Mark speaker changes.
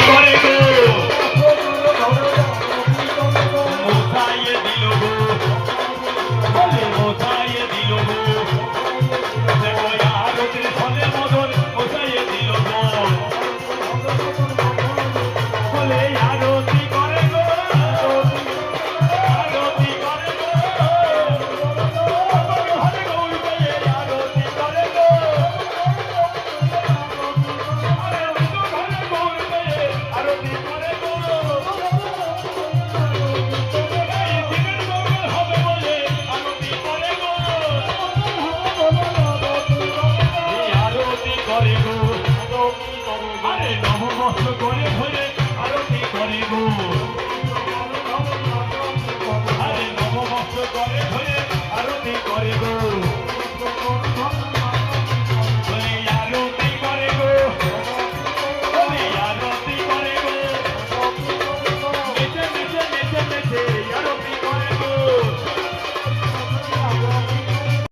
Speaker 1: করে গো মোছাইয়ে দিল গো বলে মোছাইয়ে দিল গো দেখো আরতির ফলে মদন মোছাইয়ে দিল গো বলে আরতি করে গো আরতি করে গো ঘরে গৌরবে আরতি করে গো আরতি করে গো আরে নববর্ষ করে ধরে আরতি করে গো